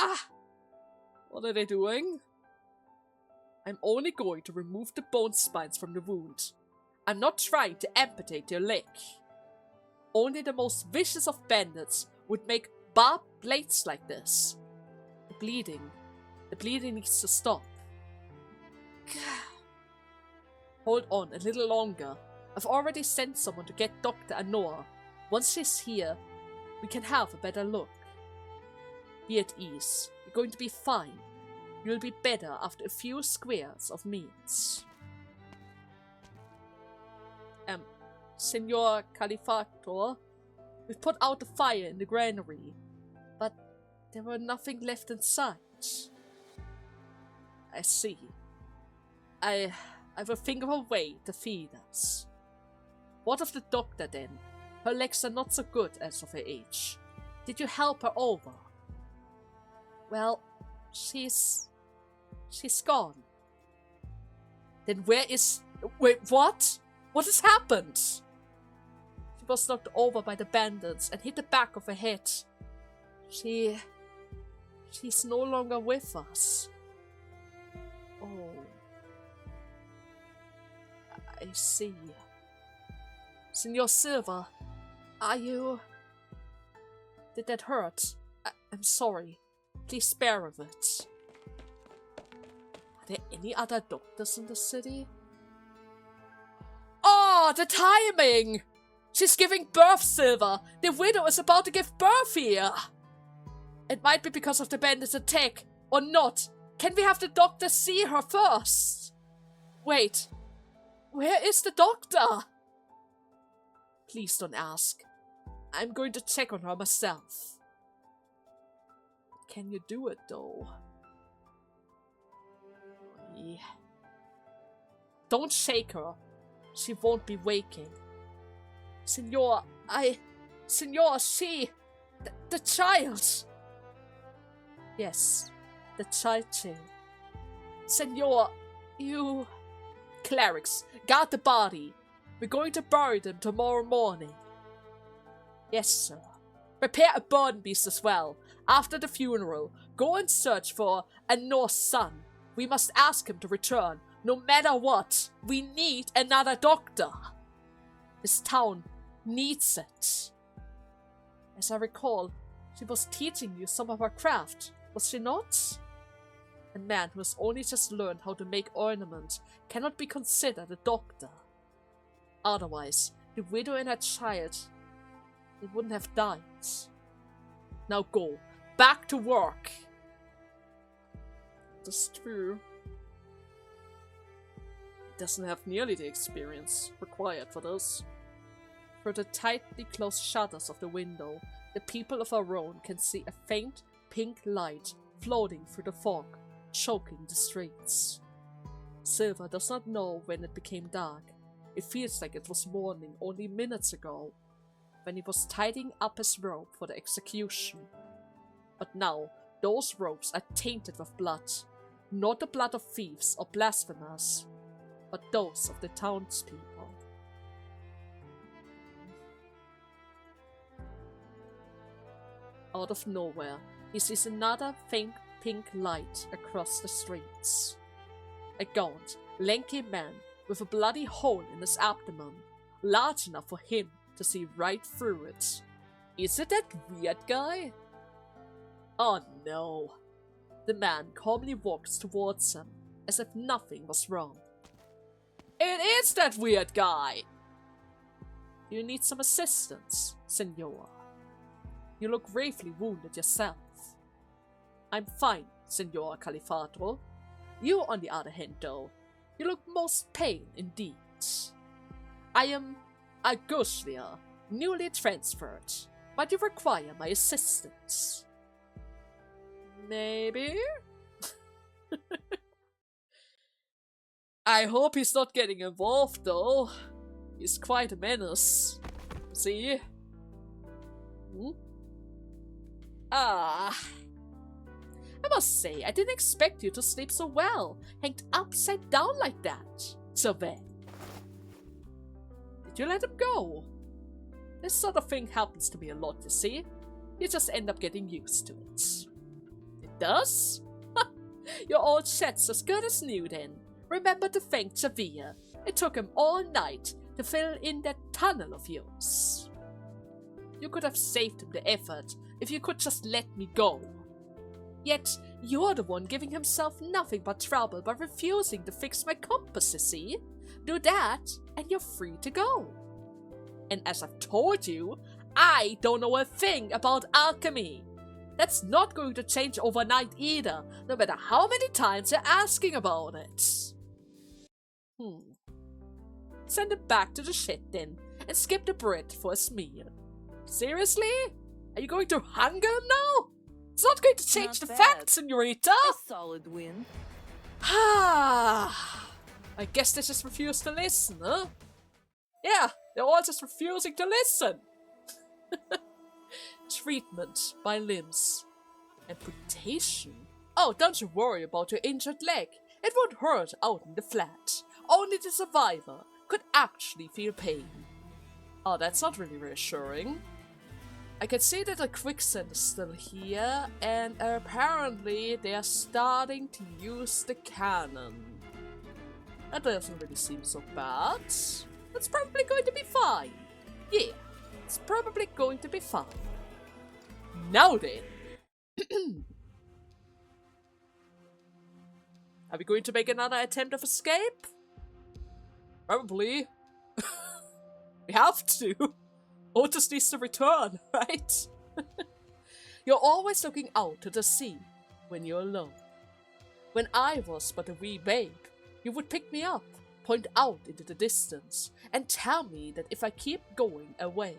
Ah! What are they doing? I'm only going to remove the bone spines from the wound. I'm not trying to amputate your leg. Only the most vicious of bandits would make barbed blades like this. The bleeding needs to stop. Hold on a little longer. I've already sent someone to get Dr. Anoa. Once she's here, we can have a better look. Be at ease. You're going to be fine. You'll be better after a few squares of meals. Senor Califator, we've put out the fire in the granary, but there were nothing left inside. I see. I will think of a way to feed us. What of the doctor then? Her legs are not so good as of her age. Did you help her over? Well, she's gone. Then where is... Wait, what? What has happened? She was knocked over by the bandits and hit the back of her head. She's no longer with us. Oh. I see. Senor Silva, are you... Did that hurt? I'm sorry. Please spare of it. Are there any other doctors in the city? Oh, the timing! She's giving birth, Silva! The widow is about to give birth here! It might be because of the bandits' attack, or not. Can we have the doctor see her first? Wait, where is the doctor? Please don't ask. I'm going to check on her myself. Can you do it, though? Yeah. Don't shake her. She won't be waking. Senor, she... The child! Yes, the child too. Senor, you... Clerics, guard the body. We're going to bury them tomorrow morning. Yes, sir. Prepare a burn beast as well. After the funeral, go and search for a Norse son. We must ask him to return, no matter what. We need another doctor. This town needs it. As I recall, she was teaching you some of her craft, was she not? A man who has only just learned how to make ornament cannot be considered a doctor. Otherwise, the widow and her child, they wouldn't have died. Now go, back to work. That's true. It doesn't have nearly the experience required for this. Through the tightly closed shutters of the window, the people of Aron can see a faint pink light floating through the fog, choking the streets. Silva does not know when it became dark. It feels like it was morning only minutes ago, when he was tidying up his robe for the execution. But now, those robes are tainted with blood. Not the blood of thieves or blasphemers, but those of the townspeople. Out of nowhere, he sees another faint pink light across the streets. A gaunt, lanky man with a bloody hole in his abdomen, large enough for him to see right through it. Is it that weird guy? Oh no. The man calmly walks towards him, as if nothing was wrong. It is that weird guy! You need some assistance, senor. You look gravely wounded yourself. I'm fine, Senor Califato. You, on the other hand, though, you look most pale indeed. I am a Guslia, newly transferred, but you require my assistance. Maybe? I hope he's not getting involved, though. He's quite a menace. See? I must say, I didn't expect you to sleep so well, hanged upside down like that. So then, did you let him go? This sort of thing happens to me a lot, you see. You just end up getting used to it. Did does? Your old shed's as good as new then. Remember to thank Javier. It took him all night to fill in that tunnel of yours. You could have saved him the effort if you could just let me go. Yet, you're the one giving himself nothing but trouble by refusing to fix my compass, you see? Do that, and you're free to go. And as I've told you, I don't know a thing about alchemy. That's not going to change overnight either, no matter how many times you're asking about it. Send it back to the shed then, and skip the bread for a meal. Seriously? Are you going to hunger him now? It's not going to change the facts, senorita! A solid win. I guess they just refuse to listen, huh? Yeah, they're all just refusing to listen. Treatment by limbs. Amputation? Oh, don't you worry about your injured leg. It won't hurt out in the flat. Only the survivor could actually feel pain. Oh, that's not really reassuring. I can see that the quicksand is still here, and apparently they are starting to use the cannon. That doesn't really seem so bad. It's probably going to be fine. Yeah, it's probably going to be fine. Now then. Are we going to make another attempt of escape? Probably. We have to. Otis needs to return, right? You're always looking out to the sea when you're alone. When I was but a wee babe, you would pick me up, point out into the distance, and tell me that if I keep going away,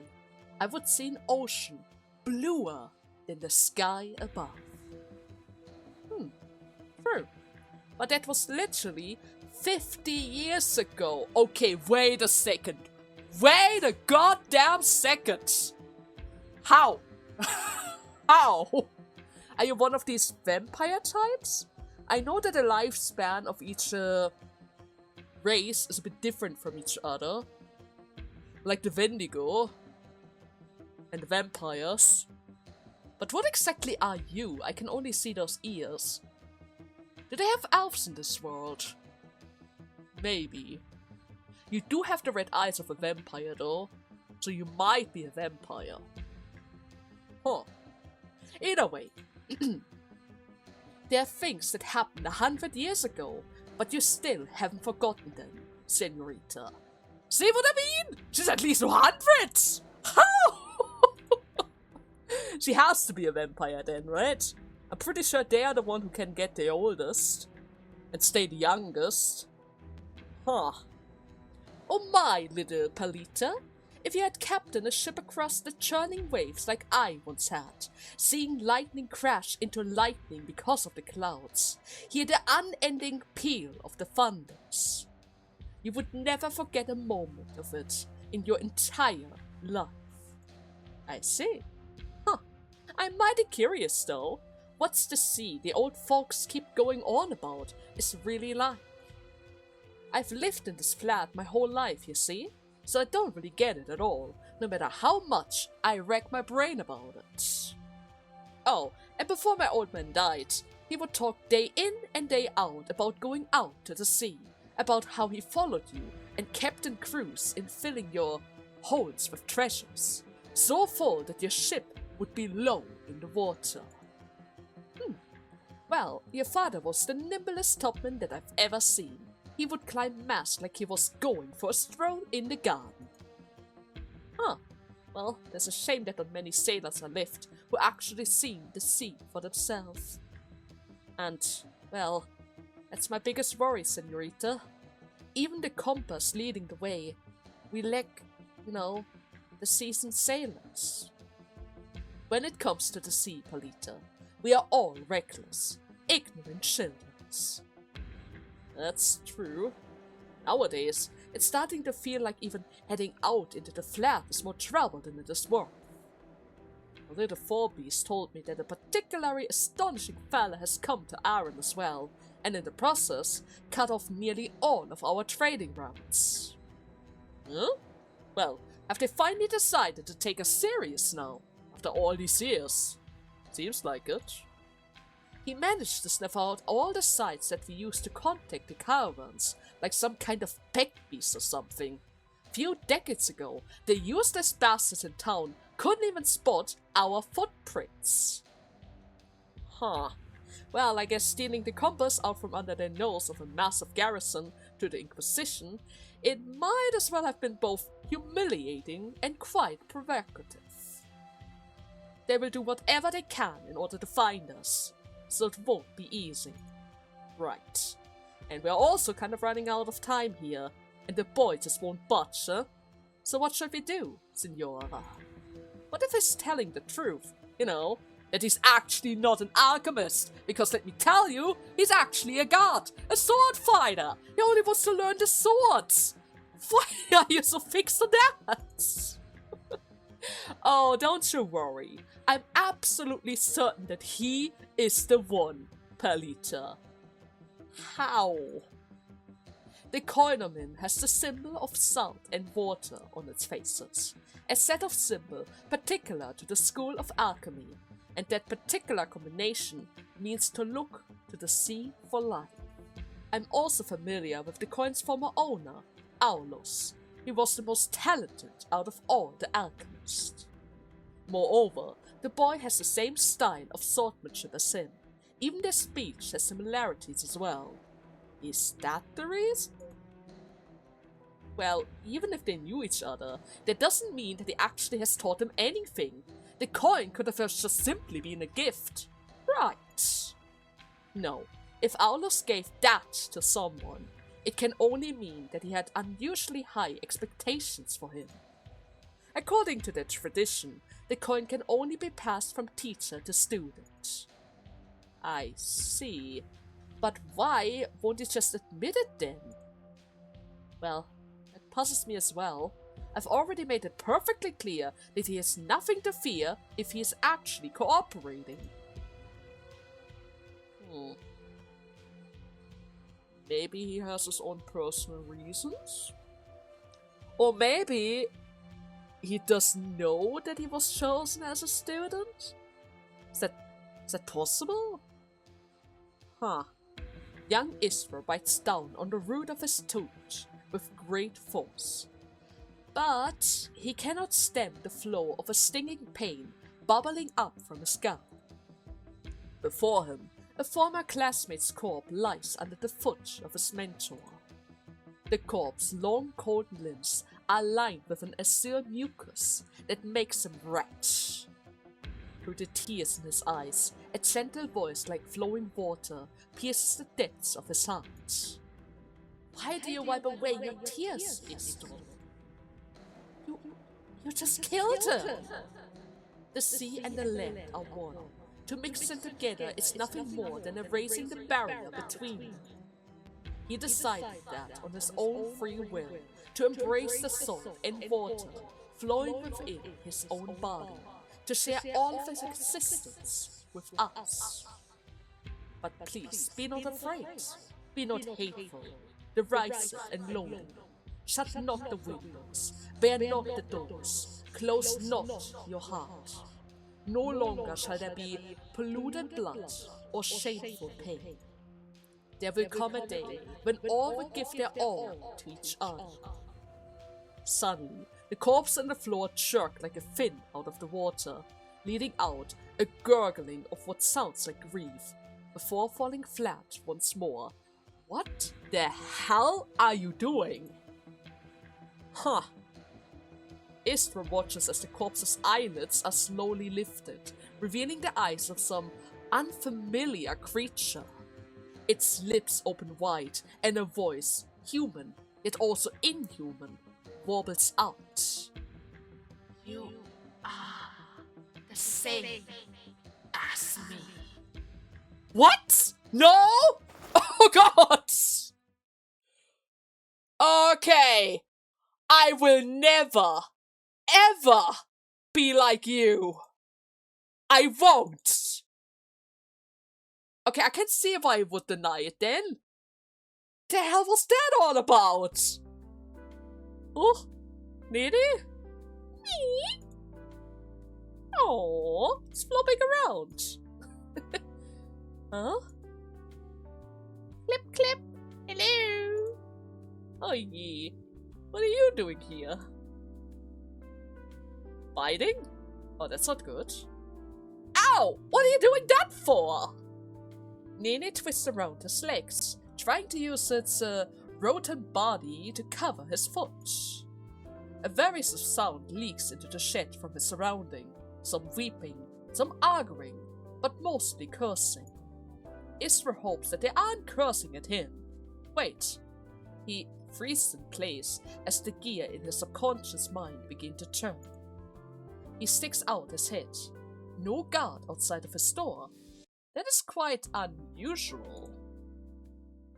I would see an ocean bluer than the sky above. True. But that was literally 50 years ago. Okay, wait a second. Wait a goddamn second! How? How? Are you one of these vampire types? I know that the lifespan of each race is a bit different from each other. Like the Wendigo and the vampires. But what exactly are you? I can only see those ears. Do they have elves in this world? Maybe. You do have the red eyes of a vampire though, so you might be a vampire. Huh. Either way, there are things that happened 100 years ago, but you still haven't forgotten them, senorita. See what I mean? She's at least 100! How? She has to be a vampire then, right? I'm pretty sure they are the one who can get the oldest and stay the youngest. Huh. Oh my, little Palita, if you had captained a ship across the churning waves like I once had, seeing lightning crash into lightning because of the clouds, hear the unending peal of the thunders, you would never forget a moment of it in your entire life. I see. Huh. I'm mighty curious though. What's the sea the old folks keep going on about is really like? I've lived in this flat my whole life, you see, so I don't really get it at all, no matter how much I rack my brain about it. Oh, and before my old man died, he would talk day in and day out about going out to the sea, about how he followed you and Captain Cruz in filling your holds with treasures, so full that your ship would be low in the water. Well, your father was the nimblest topman that I've ever seen. He would climb masts like he was going for a stroll in the garden. Huh. Well, there's a shame that not many sailors are left who actually see the sea for themselves. And, well, that's my biggest worry, senorita. Even the compass leading the way, we lack, the seasoned sailors. When it comes to the sea, Palita, we are all reckless, ignorant children. That's true. Nowadays, it's starting to feel like even heading out into the flat is more trouble than it is worth. A little four-beast told me that a particularly astonishing fella has come to Aaron as well, and in the process, cut off nearly all of our trading routes. Huh? Well, have they finally decided to take us serious now, after all these years? Seems like it. He managed to snuff out all the sites that we used to contact the caravans, like some kind of peg beast or something. Few decades ago, the useless bastards in town couldn't even spot our footprints. Huh. Well, I guess stealing the compass out from under the nose of a massive garrison to the Inquisition, it might as well have been both humiliating and quite provocative. They will do whatever they can in order to find us, so it won't be easy. Right. And we're also kind of running out of time here, and the boy just won't budge, huh? So what should we do, Signora? What if he's telling the truth? You know, that he's actually not an alchemist, because let me tell you, he's actually a god, a sword fighter. He only wants to learn the swords. Why are you so fixed on that? Oh, don't you worry. I'm absolutely certain that he is the one, Perlita. How? The Koinomen has the symbol of salt and water on its faces, a set of symbol particular to the school of alchemy, and that particular combination means to look to the sea for life. I'm also familiar with the coin's former owner, Aulus. He was the most talented out of all the alchemists. Moreover, the boy has the same style of swordsmanship as him. Even their speech has similarities as well. Is that the reason? Well, even if they knew each other, that doesn't mean that he actually has taught them anything. The coin could have just simply been a gift. Right. No, if Aulus gave that to someone, it can only mean that he had unusually high expectations for him. According to the tradition, the coin can only be passed from teacher to student. I see. But why won't he just admit it then? Well, that puzzles me as well. I've already made it perfectly clear that he has nothing to fear if he is actually cooperating. Maybe he has his own personal reasons? Or maybe he doesn't know that he was chosen as a student? Is that possible? Huh. Young Isra bites down on the root of his tooth with great force. But he cannot stem the flow of a stinging pain bubbling up from his scalp. Before him, a former classmate's corpse lies under the foot of his mentor. The corpse's long cold limbs are lined with an azure mucus that makes him retch. Through the tears in his eyes, a gentle voice like flowing water pierces the depths of his heart. Why do you wipe away your tears, Isra? You just killed her! The sea and the land are one. To mix them together is nothing more than erasing the barrier between them. He decided that on his own free will, to embrace the salt and water flowing within his own body, to share all of his existence with us. But please, be not afraid, be not hateful, derisive and lonely. Shut not the windows, bear not the doors, close not your heart. No longer shall there be polluted blood or shameful pain. There will come a day when all will give their all to each other. Suddenly, the corpse on the floor jerked like a fin out of the water, leading out a gurgling of what sounds like grief, before falling flat once more. What the hell are you doing? Huh. Isra watches as the corpse's eyelids are slowly lifted, revealing the eyes of some unfamiliar creature. Its lips open wide, and a voice, human, yet also inhuman, warbles out. You are the same as me. What? No? Oh god! Okay. I will never, ever be like you. I won't. Okay, I can see why I would deny it then. The hell was that all about? Oh, Needy? Me? Oh, it's flopping around. Huh? Clip, clip. Hello. Oh, ye. What are you doing here? Fighting? Oh, that's not good. Ow! What are you doing that for? Nene twists around his legs, trying to use its rodent body to cover his foot. A derisive sound leaks into the shed from his surrounding, some weeping, some arguing, but mostly cursing. Isra hopes that they aren't cursing at him. Wait. He freezes in place as the gear in his subconscious mind begin to turn. He sticks out his head. No guard outside of his door. That is quite unusual.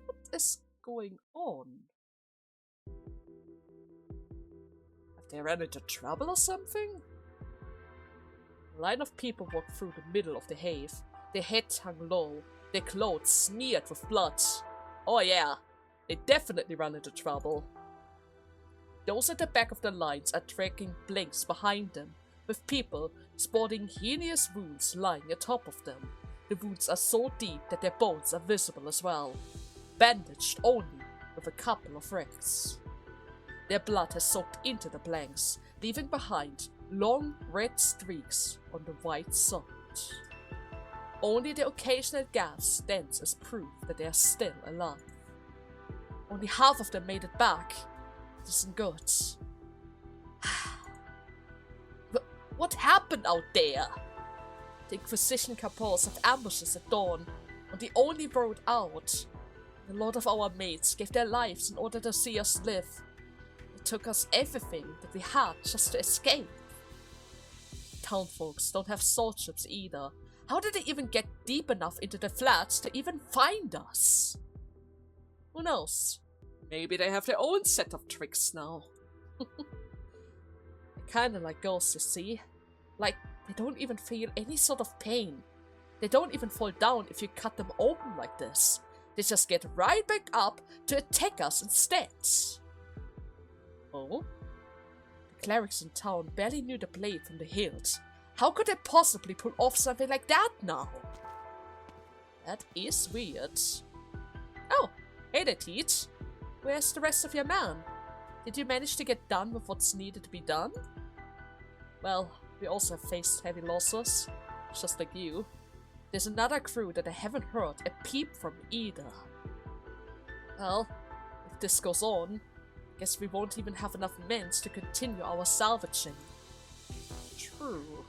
What is going on? Have they run into trouble or something? A line of people walk through the middle of the Have, their heads hung low, their clothes smeared with blood. Oh yeah, they definitely run into trouble. Those at the back of the lines are tracking blinks behind them, with people sporting hideous wounds lying atop of them. The wounds are so deep that their bones are visible as well, bandaged only with a couple of ricks. Their blood has soaked into the blanks, leaving behind long red streaks on the white sod. Only the occasional gas stands as proof that they are still alive. Only half of them made it back. It isn't good. What happened out there? The Inquisition Capos have ambushes at dawn, on the only road out. A lot of our mates gave their lives in order to see us live. It took us everything that we had just to escape. Townfolks don't have sword ships either. How did they even get deep enough into the flats to even find us? Who knows? Maybe they have their own set of tricks now. Kinda like ghosts, you see. Like, they don't even feel any sort of pain. They don't even fall down if you cut them open like this. They just get right back up to attack us instead. Oh? The clerics in town barely knew the blade from the hilt. How could they possibly pull off something like that now? That is weird. Oh, hey there, Teach. Where's the rest of your men? Did you manage to get done with what's needed to be done? Well, we also have faced heavy losses, just like you. There's another crew that I haven't heard a peep from either. Well, if this goes on, I guess we won't even have enough men to continue our salvaging. True.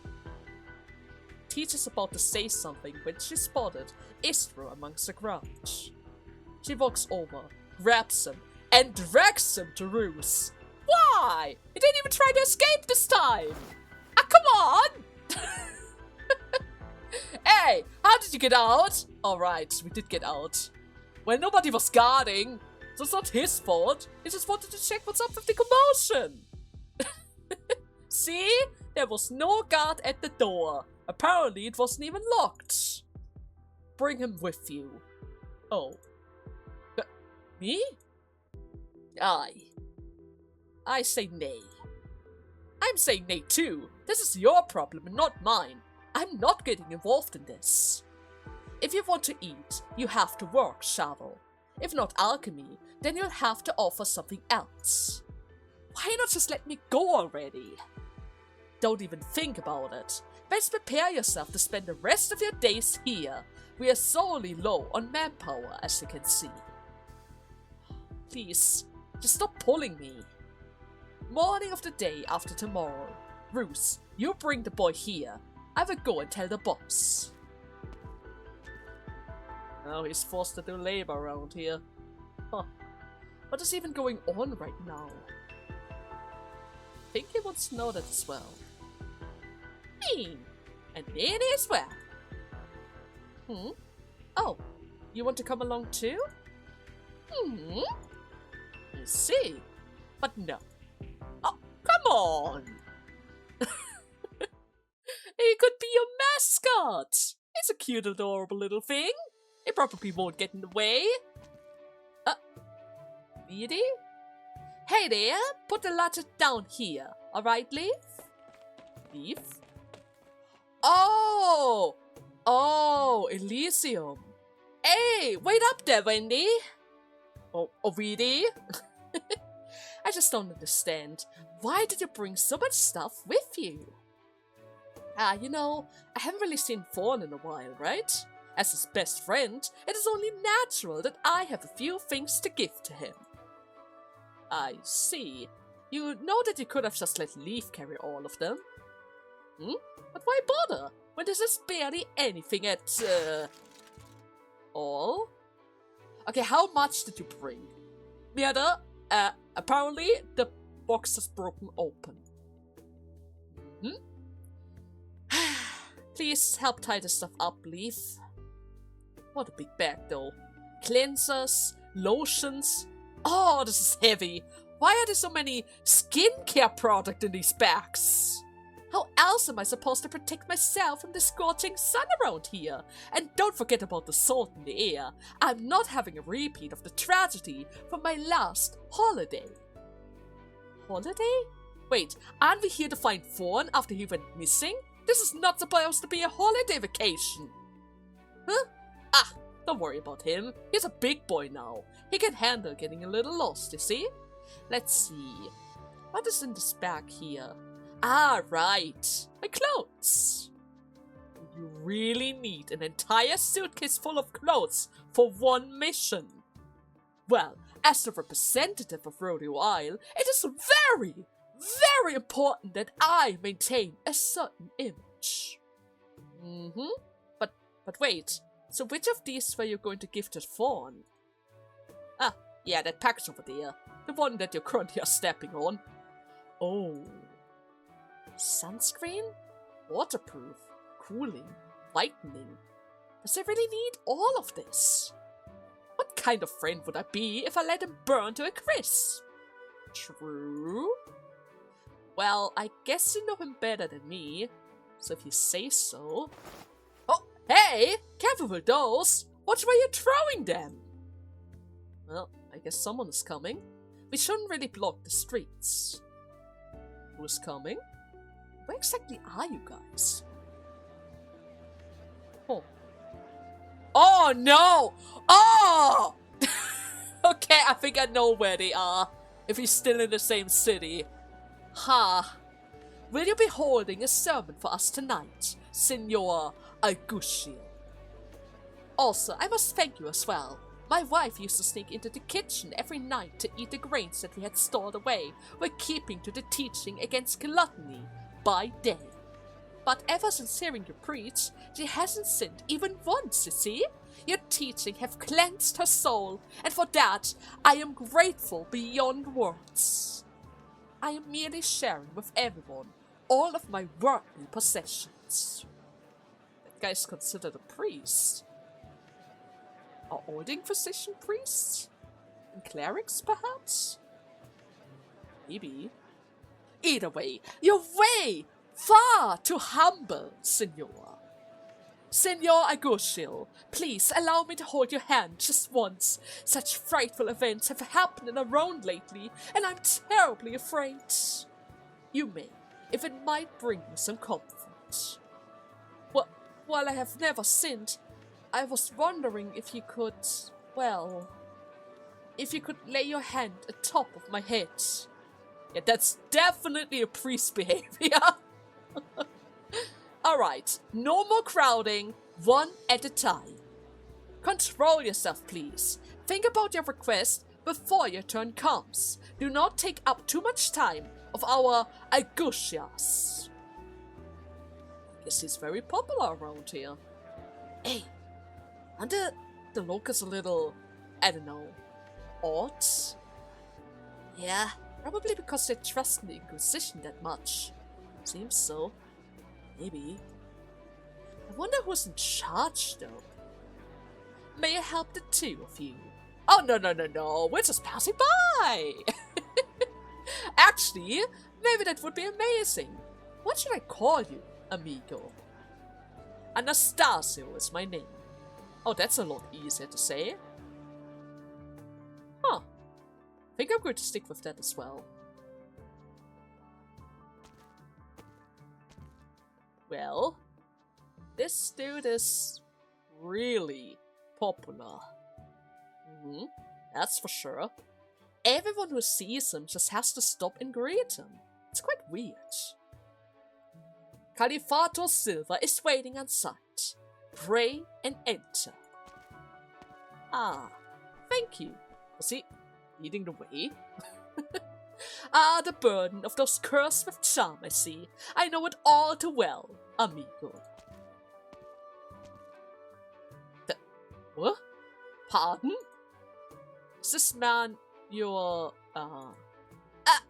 Teach is about to say something when she spotted Isra amongst the crowd. She walks over, grabs him, and drags him to Roos. Why? He didn't even try to escape this time! Ah, come on! Hey, how did you get out? Alright, we did get out. Well, nobody was guarding, so it's not his fault. He just wanted to check what's up with the commotion. See? There was no guard at the door. Apparently, it wasn't even locked. Bring him with you. Oh. Me? I say nay. I'm saying nay too. This is your problem and not mine. I'm not getting involved in this. If you want to eat, you have to work, Shavel. If not alchemy, then you'll have to offer something else. Why not just let me go already? Don't even think about it. Best prepare yourself to spend the rest of your days here. We are sorely low on manpower, as you can see. Please, just stop pulling me. Morning of the day after tomorrow. Roos, you bring the boy here. I will go and tell the boss. Now he's forced to do labor around here. Huh. What is even going on right now? I think he wants to know that as well. And it as well. Oh, you want to come along too? I see. But no. Oh, come on! He could be your mascot! He's a cute, adorable little thing. He probably won't get in the way. Really? Hey there, put the ladder down here. Alright, Leaf? Leaf? Oh! Oh, Elysium. Hey, wait up there, Wendy! Oh, Weedy? I just don't understand. Why did you bring so much stuff with you? You know, I haven't really seen Thorn in a while, right? As his best friend, it is only natural that I have a few things to give to him. I see. You know that you could have just let Leaf carry all of them? But why bother, when there's just barely anything at, all? Okay, how much did you bring? Mierda, apparently the box is broken open. Please help tie this stuff up, Leaf. What a big bag, though. Cleansers, lotions. Oh, this is heavy. Why are there so many skincare products in these bags? How else am I supposed to protect myself from the scorching sun around here? And don't forget about the salt in the air. I'm not having a repeat of the tragedy from my last holiday. Holiday? Wait, aren't we here to find Thorn after he went missing? This is not supposed to be a holiday vacation. Huh? Ah, don't worry about him. He's a big boy now. He can handle getting a little lost, you see? Let's see. What is in this bag here? Ah, right. My clothes. You really need an entire suitcase full of clothes for one mission. Well, as the representative of Rhodeo Isle, it is very, very important that I maintain a certain image. But wait, so which of these were you going to give to Thorn? Ah, yeah, that package over there. The one that you currently are stepping on. Oh. Sunscreen? Waterproof? Cooling? Whitening? Does it really need all of this? What kind of friend would I be if I let him burn to a crisp? True? Well, I guess you know him better than me, so if you say so. Oh, hey! Careful with those! Watch where you're throwing them! Well, I guess someone is coming. We shouldn't really block the streets. Who's coming? Where exactly are you guys? Oh. Oh no! Oh! Okay, I think I know where they are. If he's still in the same city. Ha! Will you be holding a sermon for us tonight, Signor Argushio? Also, I must thank you as well. My wife used to sneak into the kitchen every night to eat the grains that we had stored away, while keeping to the teaching against gluttony by day. But ever since hearing you preach, she hasn't sinned even once, you see? Your teaching have cleansed her soul, and for that I am grateful beyond words. I am merely sharing with everyone all of my worldly possessions. That guy's considered a priest. Are all the Inquisition priests? And clerics, perhaps? Maybe. Either way, you're way far too humble, Signor. Signor Agushil, please allow me to hold your hand just once. Such frightful events have happened in our own lately, and I'm terribly afraid. You may, if it might bring you some comfort. Well, while I have never sinned, I was wondering if you could, well, if you could lay your hand atop of my head. Yeah, that's definitely a priest behavior. Alright, no more crowding, one at a time. Control yourself, please. Think about your request before your turn comes. Do not take up too much time of our Agushias. Guess he's very popular around here. Hey, aren't the locals a little, I don't know, odd? Yeah, probably because they trust in the Inquisition that much. Seems so. Maybe. I wonder who's in charge, though. May I help the two of you? Oh, no. We're just passing by. Actually, maybe that would be amazing. What should I call you, amigo? Anastasio is my name. Oh, that's a lot easier to say. Huh. I think I'm going to stick with that as well. Well, this dude is really popular. That's for sure. Everyone who sees him just has to stop and greet him. It's quite weird. Califato Silva is waiting outside. Pray and enter. Ah, thank you. Was he leading the way? The burden of those cursed with charm, I see. I know it all too well, amigo. What? Pardon? Is this man your,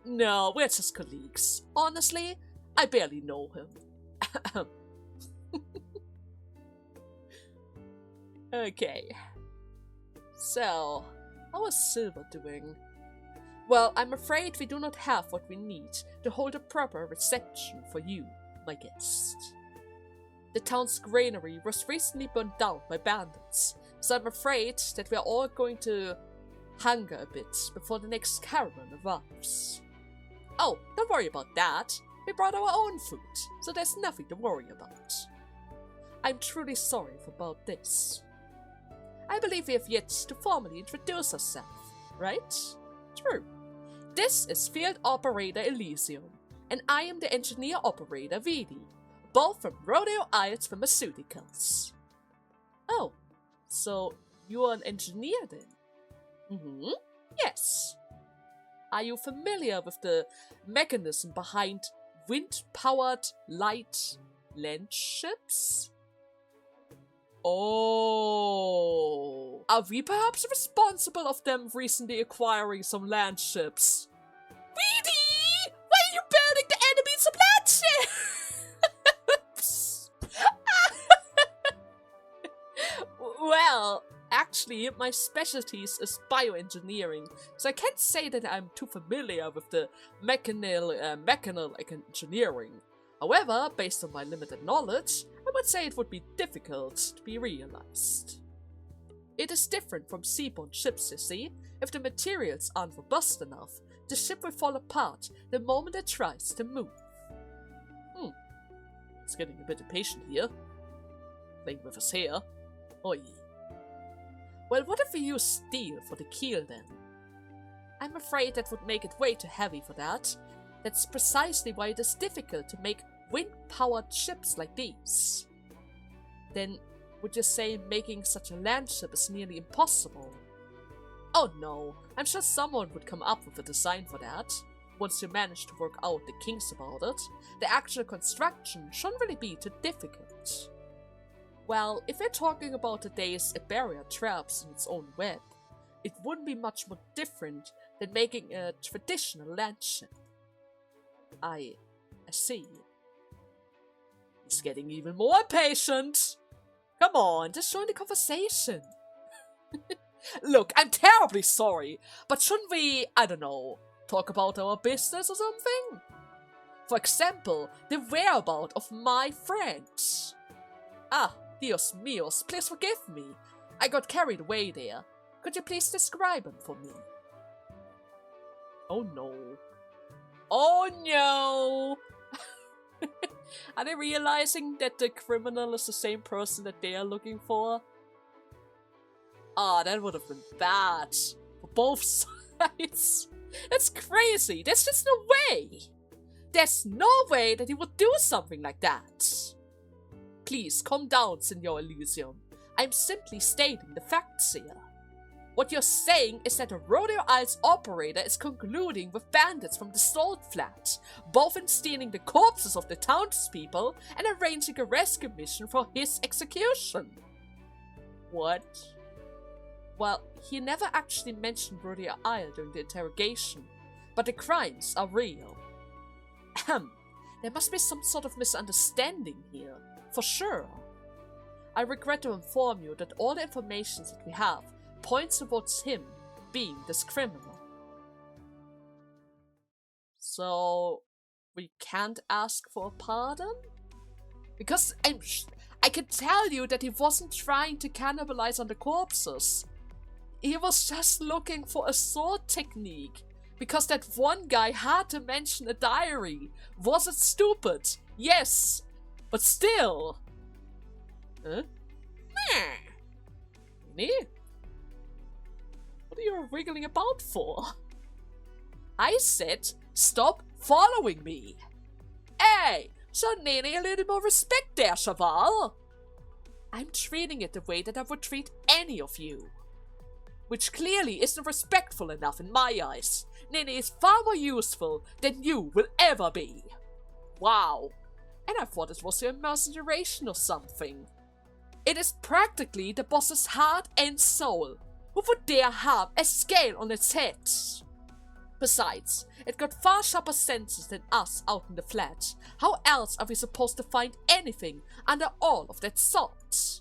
no, we're just colleagues. Honestly, I barely know him. Okay. So, how is Silver doing? Well, I'm afraid we do not have what we need to hold a proper reception for you, my guest. The town's granary was recently burned down by bandits, so I'm afraid that we are all going to hunger a bit before the next caravan arrives. Oh, don't worry about that. We brought our own food, so there's nothing to worry about. I'm truly sorry about this. I believe we have yet to formally introduce ourselves, right? True. This is Field Operator Elysium, and I am the Engineer Operator Vidi, both from Rhodeo Arrives Pharmaceuticals. Oh, so you are an engineer then? Yes. Are you familiar with the mechanism behind wind-powered light land ships? Oh. Are we perhaps responsible of them recently acquiring some land ships? Weedy! Why are you building the enemy's land ships? Well, actually, my specialties is bioengineering, so I can't say that I'm too familiar with the mechanical engineering. However, based on my limited knowledge, I would say it would be difficult to be realized. It is different from seaborne ships, you see. If the materials aren't robust enough, the ship will fall apart the moment it tries to move. It's getting a bit impatient here. Playing with his hair. Oi. Well, what if we use steel for the keel then? I'm afraid that would make it way too heavy for that. That's precisely why it is difficult to make wind-powered ships like these. Then, would you say making such a land ship is nearly impossible? Oh no, I'm sure someone would come up with a design for that. Once you manage to work out the kinks about it, the actual construction shouldn't really be too difficult. Well, if we're talking about today's barrier traps in its own web, it wouldn't be much more different than making a traditional land ship. I see. He's getting even more impatient. Come on, just join the conversation. Look, I'm terribly sorry, but shouldn't we, I don't know, talk about our business or something? For example, the whereabouts of my friend. Ah, Dios míos, please forgive me. I got carried away there. Could you please describe him for me? Oh no. Oh no! Are they realizing that the criminal is the same person that they are looking for? Ah, that would have been bad. For both sides. That's crazy. There's just no way. There's no way that he would do something like that. Please, calm down, Senor Elysium. I'm simply stating the facts here. What you're saying is that a Rhodeo Arrives operator is concluding with bandits from the Salt Flat, both in stealing the corpses of the townspeople and arranging a rescue mission for his execution. What? Well, he never actually mentioned Rhodeo Arrives during the interrogation, but the crimes are real. Ahem. There must be some sort of misunderstanding here, for sure. I regret to inform you that all the information that we have points towards him being this criminal. So, we can't ask for a pardon? Because I can tell you that he wasn't trying to cannibalize on the corpses. He was just looking for a sword technique. Because that one guy had to mention a diary. Was it stupid? Yes. But still. Huh? Nene? What are you wriggling about for? I said, stop following me. Hey, show Nene a little more respect there, Cheval. I'm treating it the way that I would treat any of you. Which clearly isn't respectful enough in my eyes. Nene is far more useful than you will ever be. Wow. And I thought it was your imagination or something. It is practically the boss's heart and soul. Who would dare have a scale on its head? Besides, it got far sharper senses than us out in the flat. How else are we supposed to find anything under all of that salt?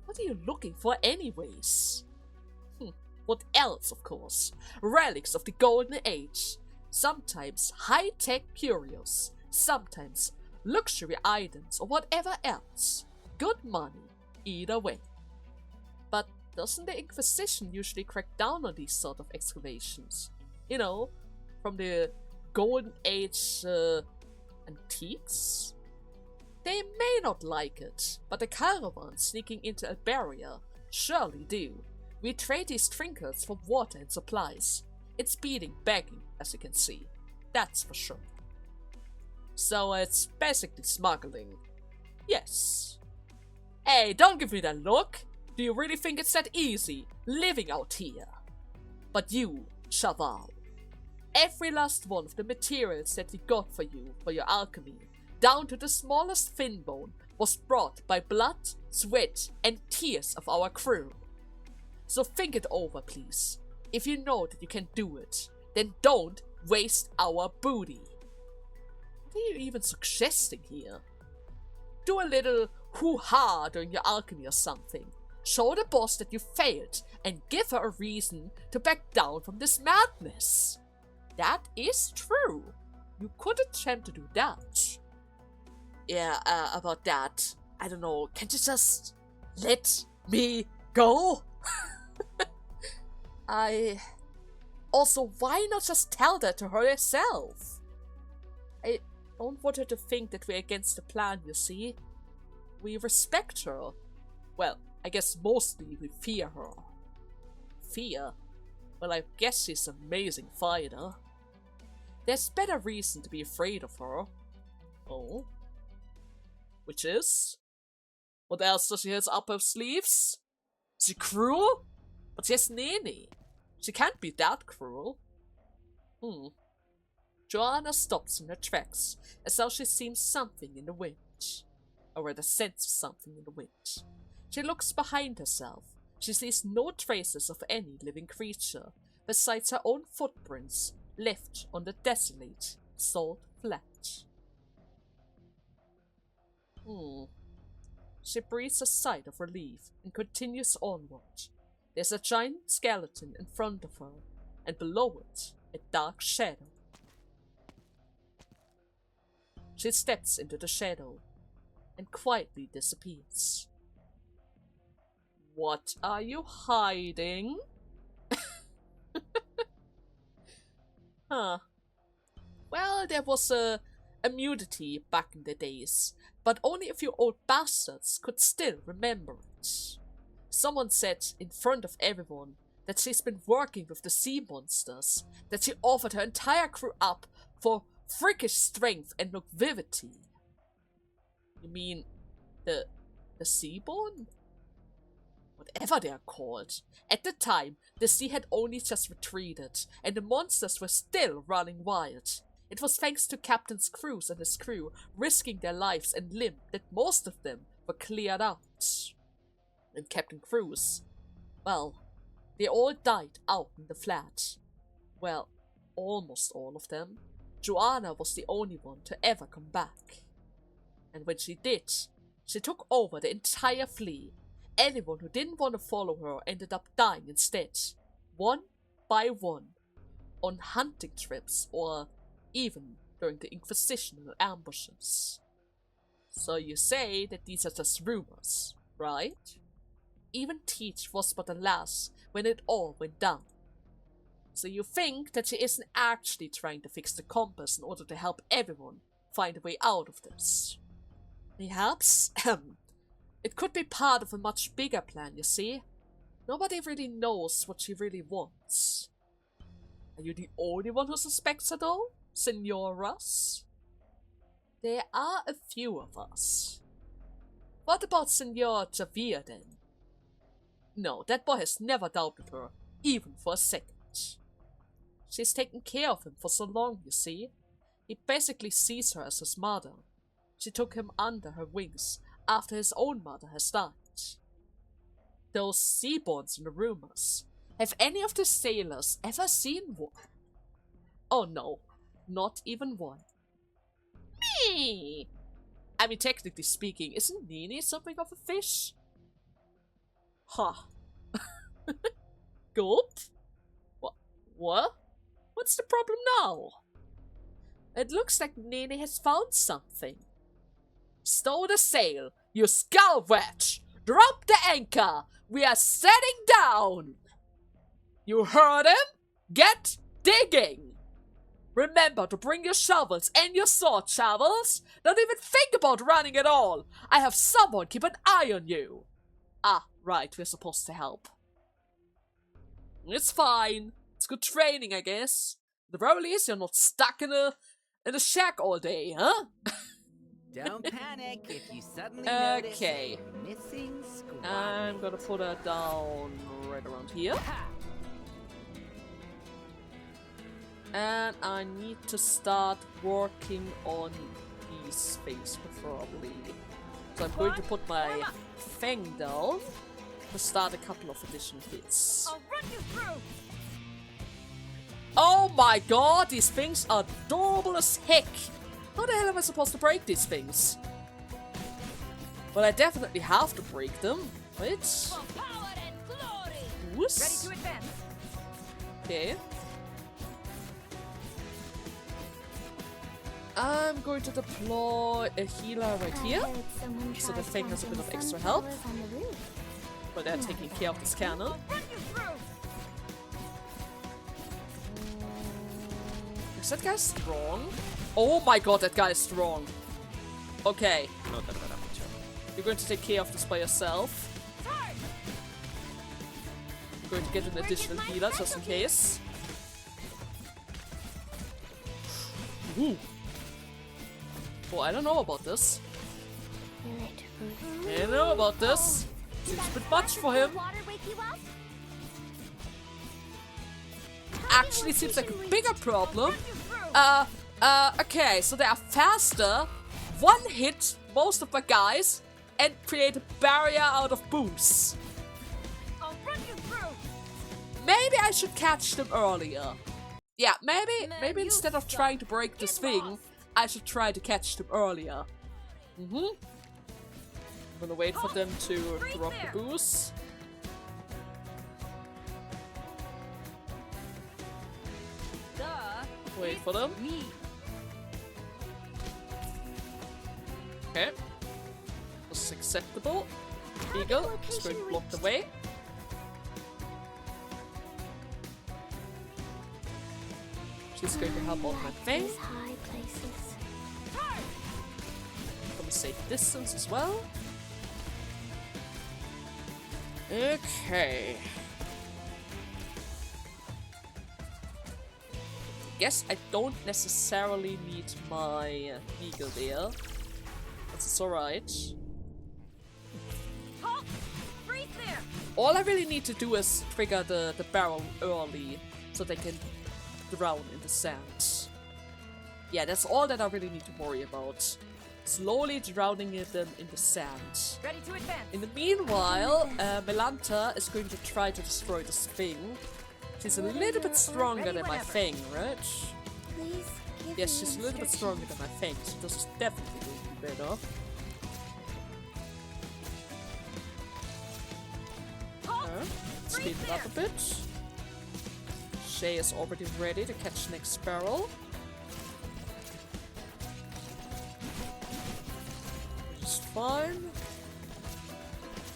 What are you looking for anyways? What else, of course? Relics of the Golden Age. Sometimes high-tech curios. Sometimes luxury items or whatever else. Good money, either way. But doesn't the Inquisition usually crack down on these sort of excavations? You know, from the Golden Age antiques? They may not like it, but the caravans sneaking into Alberia surely do. We trade these trinkets for water and supplies. It's beating begging, as you can see. That's for sure. So it's basically smuggling. Yes. Hey, don't give me that look! Do you really think it's that easy, living out here? But you, Cheval, every last one of the materials that we got for you for your alchemy, down to the smallest fin bone, was brought by blood, sweat, and tears of our crew. So think it over, please. If you know that you can do it, then don't waste our booty. What are you even suggesting here? Do a little hoo-ha during your alchemy or something. Show the boss that you failed and give her a reason to back down from this madness. That is true. You could attempt to do that. Yeah, about that. I don't know, can't you just let me go? Also, why not just tell that to her herself? I don't want her to think that we're against the plan, you see. We respect her. Well, I guess mostly we fear her. Fear? Well, I guess she's an amazing fighter. There's better reason to be afraid of her. Oh? Which is? What else does she have up her sleeves? Is she cruel? But yes, Nene. She can't be that cruel. Joanna stops in her tracks, as though she sees something in the wind. Or rather senses something in the wind. She looks behind herself. She sees no traces of any living creature, besides her own footprints left on the desolate, salt flat. She breathes a sigh of relief and continues onward. There's a giant skeleton in front of her, and below it, a dark shadow. She steps into the shadow and quietly disappears. What are you hiding? Huh. Well, there was a immunity back in the days, but only a few old bastards could still remember it. Someone said in front of everyone that she's been working with the sea monsters, that she offered her entire crew up for freakish strength and longevity. You mean the Seaborn? Whatever they are called. At the time, the sea had only just retreated, and the monsters were still running wild. It was thanks to Captain Screws and his crew risking their lives and limb that most of them were cleared out. And Captain Cruz, well, they all died out in the flat. Well, almost all of them. Joanna was the only one to ever come back. And when she did, she took over the entire fleet. Anyone who didn't want to follow her ended up dying instead, one by one, on hunting trips or even during the Inquisitional ambushes. So you say that these are just rumors, right? Even Teach was but a lass when it all went down. So you think that she isn't actually trying to fix the compass in order to help everyone find a way out of this? Perhaps? It could be part of a much bigger plan, you see? Nobody really knows what she really wants. Are you the only one who suspects her though, Senor Russ? There are a few of us. What about Senor Javier then? No, that boy has never doubted her, even for a second. She's taken care of him for so long, you see. He basically sees her as his mother. She took him under her wings after his own mother has died. Those seaborns in the rumors. Have any of the sailors ever seen one? Oh no, not even one. Me! I mean, technically speaking, isn't Nini something of a fish? Huh. Gulp? What? What's the problem now? It looks like Nini has found something. Stow the sail, you scalwretch! Drop the anchor! We are setting down! You heard him? Get digging! Remember to bring your shovels and your sword shovels. Don't even think about running at all. I have someone keep an eye on you. Ah, right, we're supposed to help. It's fine. It's good training, I guess. The problem is you're not stuck in a shack all day, huh? Don't panic if you suddenly notice a missing squad. I'm gonna put her down right around here. And I need to start working on these things, preferably. So I'm going to put my Fang down to start a couple of additional hits. I'll run you through. Oh my god, these things are adorable as heck! How the hell am I supposed to break these things? Well, I definitely have to break them. Wait. For power and glory. Whoosh. Ready to advance. Okay. I'm going to deploy a healer right here. So the thing has a bit of extra help. But they're taking care of this cannon. I'll run you through. Is that guy strong? Oh my god, that guy is strong. Okay. You're going to take care of this by yourself. I'm going to get an additional healer just in case. Ooh. Oh, I don't know about this. I don't know about this. Seems a bit much for him. Actually, seems like a bigger problem. Okay, so they are faster, one hit most of my guys, and create a barrier out of boosts. I'll run you through. Maybe I should catch them earlier. Yeah, maybe instead of trying to break this thing, I should try to catch them earlier. I'm gonna wait for them to drop the boost. Wait for them. Okay. This is acceptable. Eagle is going to block the way. She's going to help out my thing. From a safe distance as well. Okay. Guess I don't necessarily need my eagle there. That's alright. Halt! Freeze there! All I really need to do is trigger the barrel early so they can drown in the sand. Yeah, that's all that I really need to worry about. Slowly drowning them in the sand. Ready to advance. In the meanwhile, Melanta is going to try to destroy this thing. She's a little bit stronger than my Fang, right? Yes, she's a little bit stronger than my Fang, so this is definitely going to be better. Speed it up a bit. Shay is already ready to catch next barrel. Which is fine.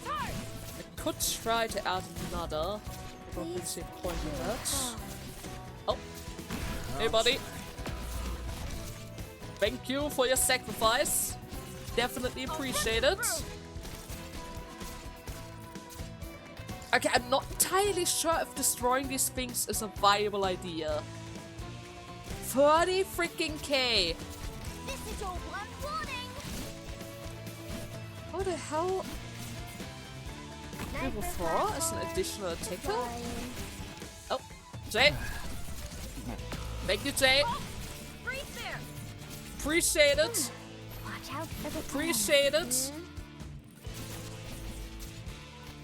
I could try to add another. I don't really see a point in that. Oh. Hey, buddy. Thank you for your sacrifice. Definitely appreciate it. Okay, I'm not entirely sure if destroying these things is a viable idea. 30 freaking K. This is your one warning. How the hell? Level 4 is an additional attacker? Oh, Jay. Thank you, Jay. Oh, freeze there. Appreciate it. Watch out for the Appreciate it.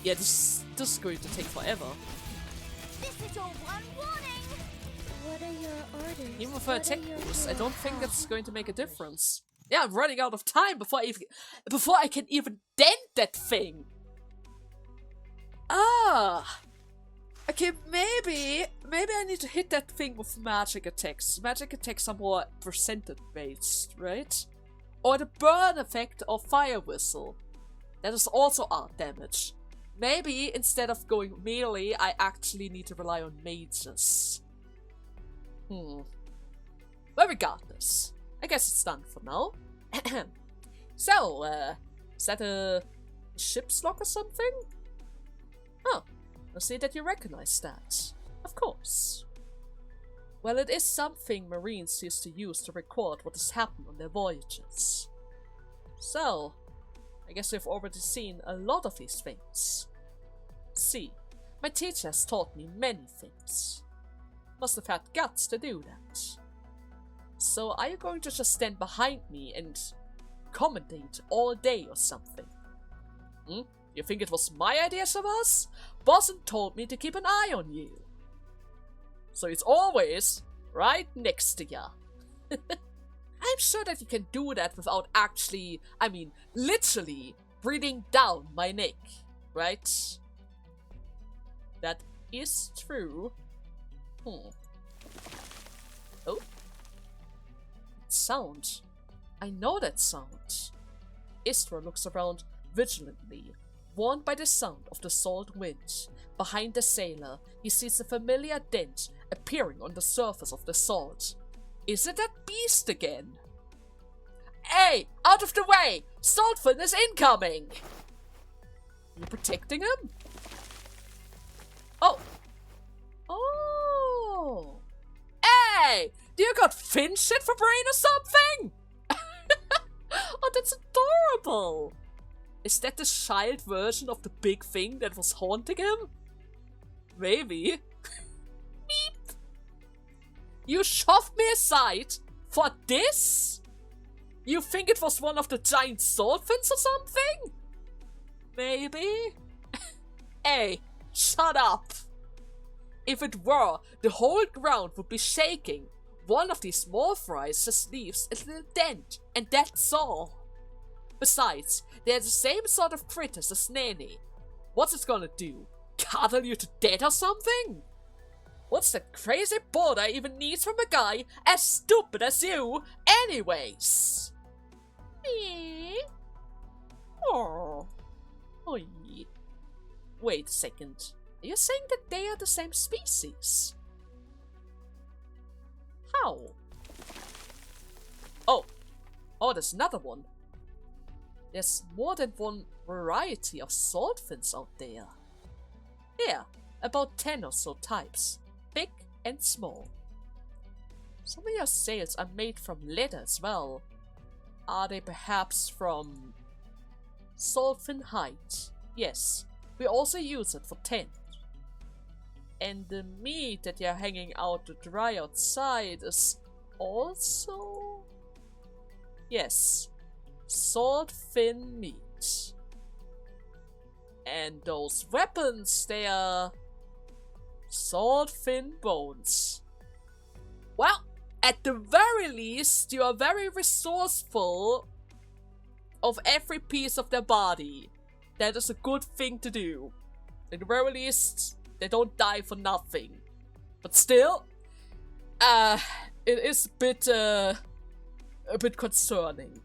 Yeah, this is going to take forever. This is your one warning. What are your orders? Even with her What are attack your boost, I don't think requests? it's going to make a difference. Yeah, I'm running out of time before I can even dent that thing. Ah. Okay, maybe I need to hit that thing with magic attacks. Magic attacks are more percentage based, right? Or the burn effect of Fire Whistle. That is also art damage. Maybe instead of going melee, I actually need to rely on mages. But regardless, I guess it's done for now. So, is that a ship's lock or something? Huh. I see that you recognize that. Of course. Well, it is something Marines used to use to record what has happened on their voyages. So, I guess we've already seen a lot of these things. See, my teacher has taught me many things. Must have had guts to do that. So, are you going to just stand behind me and commentate all day or something? You think it was my idea, Savas? Bosun told me to keep an eye on you. So it's always right next to ya. I'm sure that you can do that without actually, literally breathing down my neck, right? That is true. Oh. Sound. I know that sound. Istra looks around vigilantly, warned by the sound of the salt wind. Behind the sailor, he sees a familiar dent appearing on the surface of the salt. Is it that beast again? Hey! Out of the way! Sandfins is incoming! You protecting him? Oh! Oh! Hey! Do you got fin shit for brain or something? Oh, that's adorable! Is that the child version of the big thing that was haunting him? Maybe. Meep! You shoved me aside for this? You think it was one of the giant Sandfins or something? Maybe? Hey, shut up! If it were, the whole ground would be shaking. One of these small fries just leaves a little dent, and that's all. Besides, they're the same sort of critters as Nanny. What's it gonna do? Cuddle you to death or something? What's that crazy border even needs from a guy as stupid as you, anyways? Me? Oh. Oi. Wait a second. Are you saying that they are the same species? How? Oh, there's another one. There's more than one variety of Sandfins out there. Yeah, about 10 or so types, big and small. Some of your sails are made from leather as well. Are they perhaps from Sandfin hide? Yes, we also use it for tent. And the meat that you're hanging out to dry outside is also... Yes, Sandfin meat. And those weapons, they are Sandfin bones. Well, at the very least, you are very resourceful of every piece of their body. That is a good thing to do. At the very least, they don't die for nothing. But still, it is a bit concerning.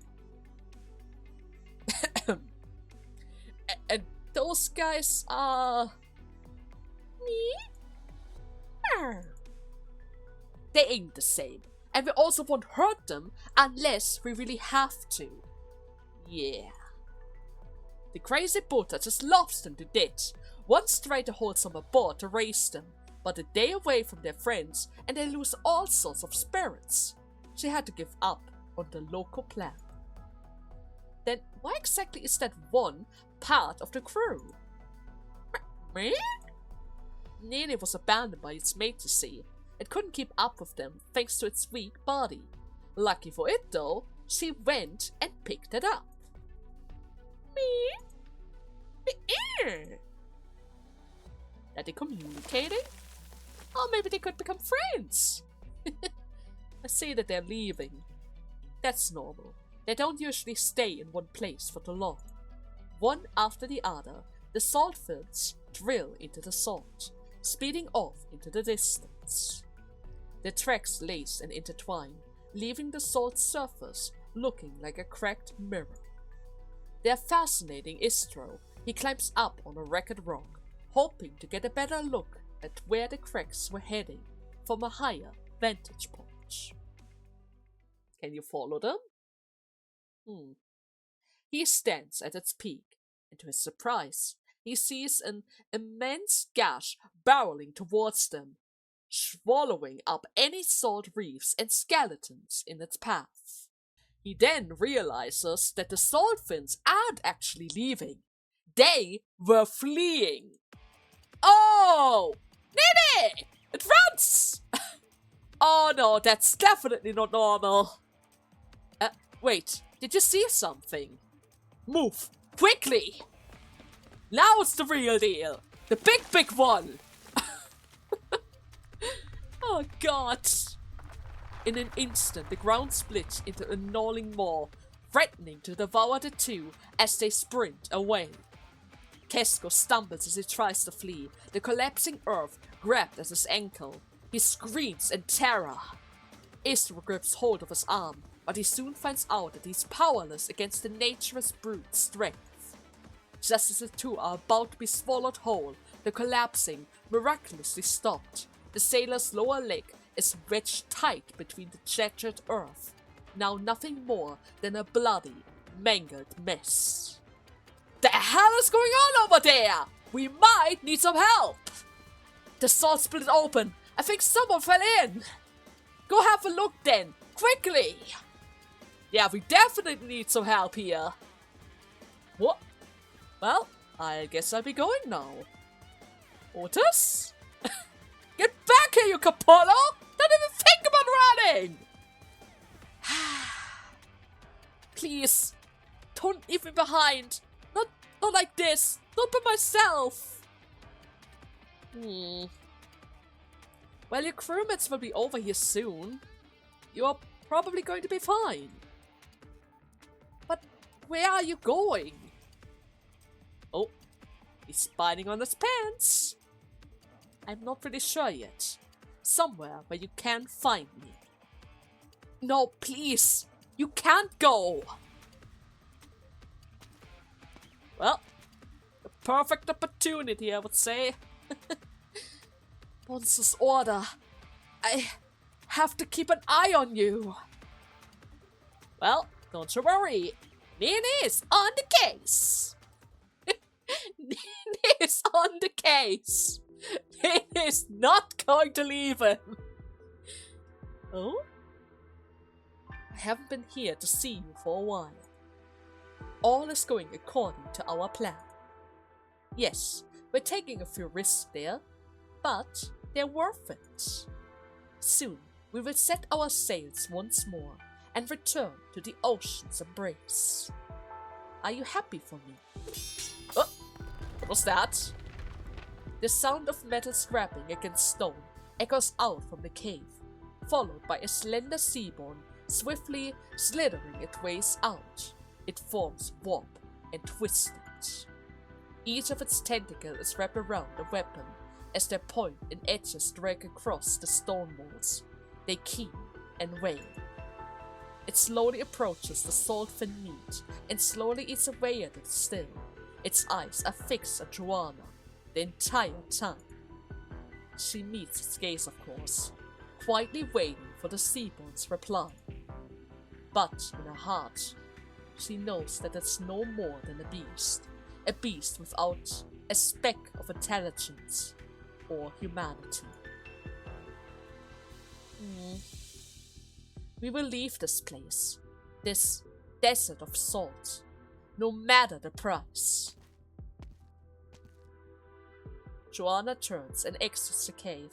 And those guys are... Me? They ain't the same. And we also won't hurt them unless we really have to. Yeah. The crazy Buddha just loves them to death. once tried to hold some aboard to raise them, but a day away from their friends and they lose all sorts of spirits. She had to give up on the local plan. Then why exactly is that one part of the crew? Me? Nene was abandoned by its mate, you see. It couldn't keep up with them thanks to its weak body. Lucky for it though, she went and picked it up. Me? Are they communicating? Or maybe they could become friends. I see that they're leaving. That's normal. They don't usually stay in one place for too long. One after the other, the Sandfins drill into the salt, speeding off into the distance. The tracks lace and intertwine, leaving the salt surface looking like a cracked mirror. Their fascinating Istro, he climbs up on a ragged rock, hoping to get a better look at where the cracks were heading from a higher vantage point. Can you follow them? He stands at its peak, and to his surprise, he sees an immense gash barreling towards them, swallowing up any salt reefs and skeletons in its path. He then realizes that the Sandfins aren't actually leaving. They were fleeing. Oh! Nene! It runs! Oh no, that's definitely not normal. Wait, did you see something? Move! Quickly! Now it's the real deal! The big one! Oh god! In an instant, the ground splits into a gnawing maw, threatening to devour the two as they sprint away. Kesko stumbles as he tries to flee, the collapsing earth grabbed at his ankle. He screams in terror. Istro grips hold of his arm, but he soon finds out that he's powerless against the nature's brute strength. Just as the two are about to be swallowed whole, the collapsing miraculously stopped. The sailor's lower leg is wedged tight between the shattered earth, now nothing more than a bloody, mangled mess. The hell is going on over there? We might need some help! The salt split open. I think someone fell in. Go have a look then, quickly! Yeah, we definitely need some help here. What? Well, I guess I'll be going now. Otis? Get back here, you Capolo! Don't even think about running! Please, don't leave me behind. Not like this. Not by myself. Well, your crewmates will be over here soon. You're probably going to be fine. But where are you going? Oh, he's biting on his pants. I'm not really sure yet. Somewhere where you can't find me. No, please. You can't go. Well, a perfect opportunity, I would say. Bonce's order. I have to keep an eye on you. Well, don't you worry. Nene is on the case. Nene is on the case. Nene is not going to leave him. Oh? I haven't been here to see you for a while. All is going according to our plan. Yes, we're taking a few risks there, but they're worth it. Soon, we will set our sails once more and return to the ocean's embrace. Are you happy for me? Oh, what was that? The sound of metal scraping against stone echoes out from the cave, followed by a slender seaborn swiftly slithering its ways out. It forms warp and twisted. Each of its tentacles is wrapped around a weapon as their point and edges drag across the stone walls. They keen and wail. It slowly approaches the Sandfin meat and slowly eats away at it still. Its eyes are fixed at Joanna the entire time. She meets its gaze, of course, quietly waiting for the seaborn's reply. But in her heart, she knows that it's no more than a beast without a speck of intelligence or humanity. We will leave this place, this desert of salt, no matter the price. Joanna turns and exits the cave,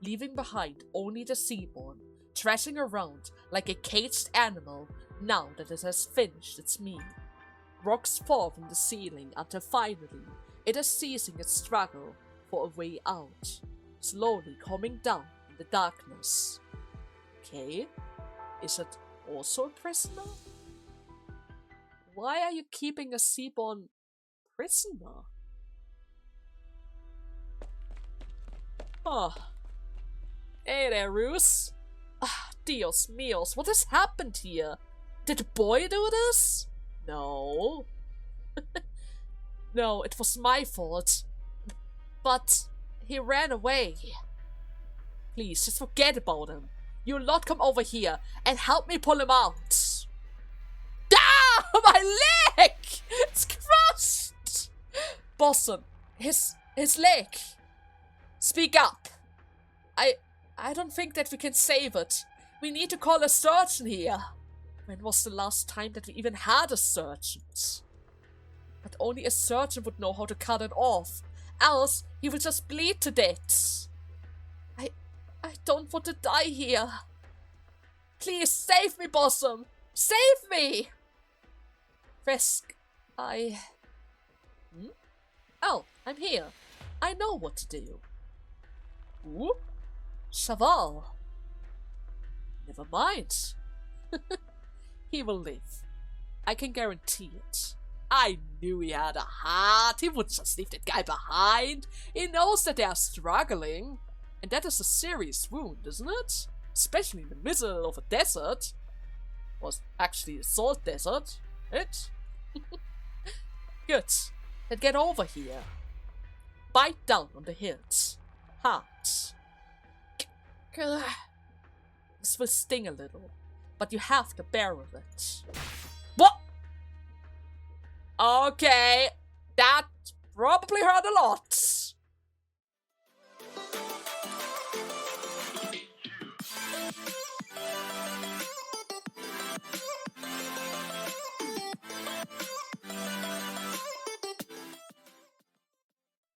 leaving behind only the seaborn, thrashing around like a caged animal now that it has finished its meal. Rocks fall from the ceiling until finally it is ceasing its struggle for a way out, slowly calming down in the darkness. Okay, is it also a prisoner? Why are you keeping a seaborn prisoner? Oh. Hey there, Roos. Dios míos, what has happened here? Did the boy do this? No. No, it was my fault. But he ran away. Please, just forget about him. You lot come over here and help me pull him out. Ah! My leg! It's crushed! Bosun, his leg. Speak up. I don't think that we can save it. We need to call a surgeon here. When was the last time that we even had a surgeon? But only a surgeon would know how to cut it off. Else, he will just bleed to death. I don't want to die here. Please, save me, Bosun. Save me! Frisk, Oh, I'm here. I know what to do. Ooh? Chaval. Never mind. He will live. I can guarantee it. I knew he had a heart. He wouldn't just leave that guy behind. He knows that they are struggling. And that is a serious wound, isn't it? Especially in the middle of a desert. Was actually a salt desert. It? Good. Then get over here. Bite down on the hilt. Heart. This will sting a little, but you have to bear with it. What? Okay, that probably hurt a lot.